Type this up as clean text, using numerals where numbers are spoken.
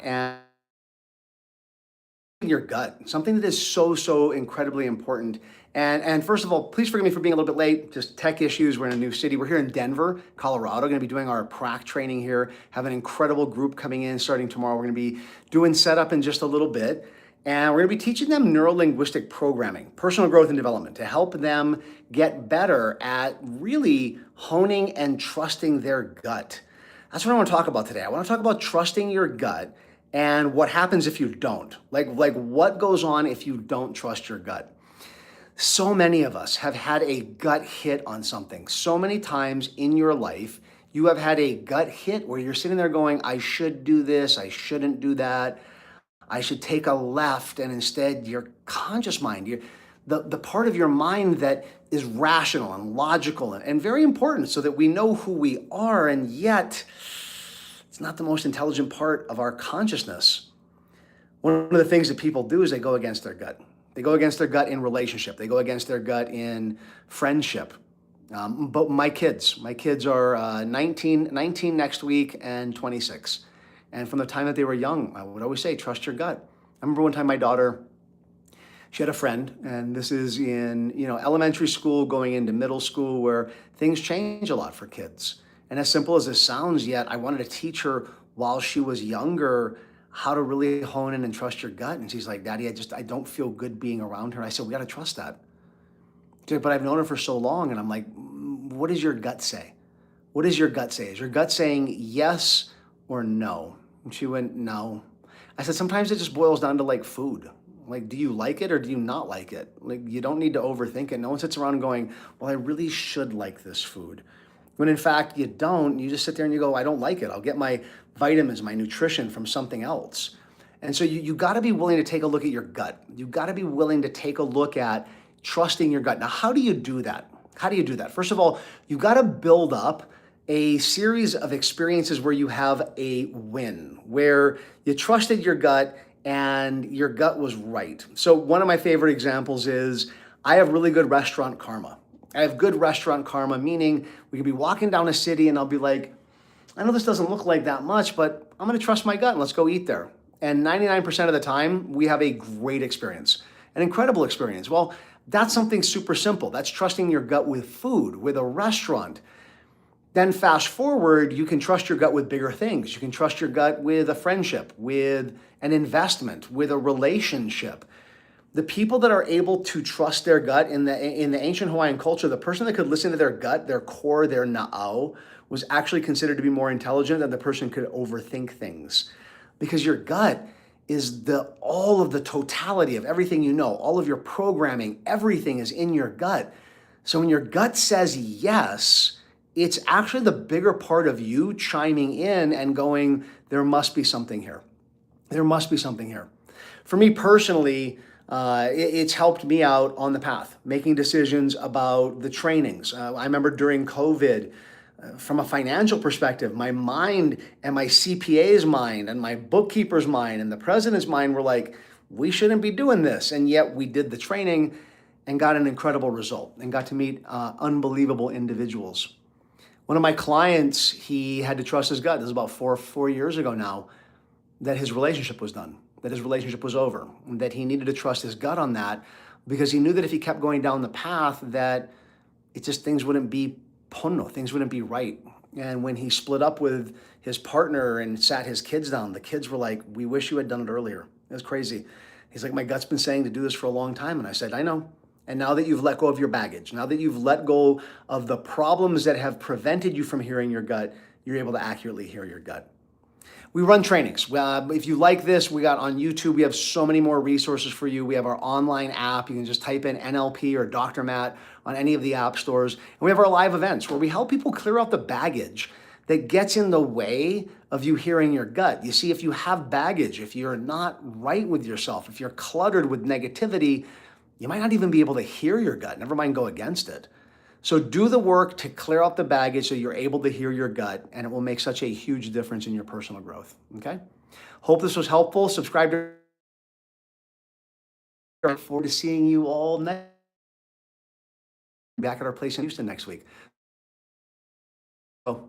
and your gut, something that is so incredibly important. And first of all, please forgive me for being a little bit late. Just tech issues. We're in a new city. We're here in Denver, Colorado. Going to be doing our prac training here. Have an incredible group coming in starting tomorrow. We're going to be doing setup in just a little bit. And we're going to be teaching them neuro-linguistic programming, personal growth and development, to help them get better at really honing and trusting their gut. That's what I want to talk about today. I want to talk about trusting your gut and what happens if you don't. Like what goes on if you don't trust your gut. So many of us have had a gut hit on something. So many times in your life, you have had a gut hit where you're sitting there going, I should do this, I shouldn't do that. I should take a left, and instead your conscious mind, the part of your mind that is rational and logical and very important so that we know who we are, and yet it's not the most intelligent part of our consciousness. One of the things that people do is they go against their gut. They go against their gut in relationship. They go against their gut in friendship. But my kids are 19 next week and 26. And from the time that they were young, I would always say, trust your gut. I remember one time my daughter, she had a friend, and this is in elementary school going into middle school, where things change a lot for kids. And as simple as this sounds, yet I wanted to teach her while she was younger how to really hone in and trust your gut. And she's like, Daddy, I don't feel good being around her. And I said, we got to trust that. But I've known her for so long. And I'm like, what does your gut say? What does your gut say? Is your gut saying yes or no? And she went, no. I said, sometimes it just boils down to like food. Like, do you like it or do you not like it? Like, you don't need to overthink it. No one sits around going, well, I really should like this food. When in fact you don't. You just sit there and you go, I don't like it. I'll get my vitamins, my nutrition from something else. And so you got to be willing to take a look at your gut. You got to be willing to take a look at trusting your gut. Now, how do you do that? How do you do that? First of all, you got to build up a series of experiences where you have a win, where you trusted your gut and your gut was right. So one of my favorite examples is I have really good restaurant karma. I have good restaurant karma, meaning we could be walking down a city and I'll be like, I know this doesn't look like that much, but I'm going to trust my gut and let's go eat there. And 99% of the time, we have a great experience, an incredible experience. Well, that's something super simple. That's trusting your gut with food, with a restaurant. Then fast forward, you can trust your gut with bigger things. You can trust your gut with a friendship, with an investment, with a relationship. The people that are able to trust their gut in the ancient Hawaiian culture, the person that could listen to their gut, their core, their na'au, was actually considered to be more intelligent than the person could overthink things. Because your gut is all of the totality of everything you know, all of your programming, everything is in your gut. So when your gut says yes, it's actually the bigger part of you chiming in and going, there must be something here. There must be something here. For me personally, it's helped me out on the path, making decisions about the trainings. I remember during COVID, from a financial perspective, my mind and my CPA's mind and my bookkeeper's mind and the president's mind were like, we shouldn't be doing this. And yet we did the training and got an incredible result and got to meet unbelievable individuals. One of my clients, he had to trust his gut. This is about four years ago now, that his relationship was done, that his relationship was over, and that he needed to trust his gut on that because he knew that if he kept going down the path that things wouldn't be pono, things wouldn't be right. And when he split up with his partner and sat his kids down, the kids were like, we wish you had done it earlier. It was crazy. He's like, my gut's been saying to do this for a long time. And I said, I know. And now that you've let go of your baggage, now that you've let go of the problems that have prevented you from hearing your gut, you're able to accurately hear your gut. We run trainings. If you like this, we got on YouTube. We have so many more resources for you. We have our online app. You can just type in NLP or Dr. Matt on any of the app stores. And we have our live events where we help people clear out the baggage that gets in the way of you hearing your gut. You see, if you have baggage, if you're not right with yourself, if you're cluttered with negativity, you might not even be able to hear your gut, never mind go against it. So do the work to clear out the baggage so you're able to hear your gut, and it will make such a huge difference in your personal growth, okay? Hope this was helpful. Subscribe to. I look forward to seeing you all back at our place in Houston next week. Oh.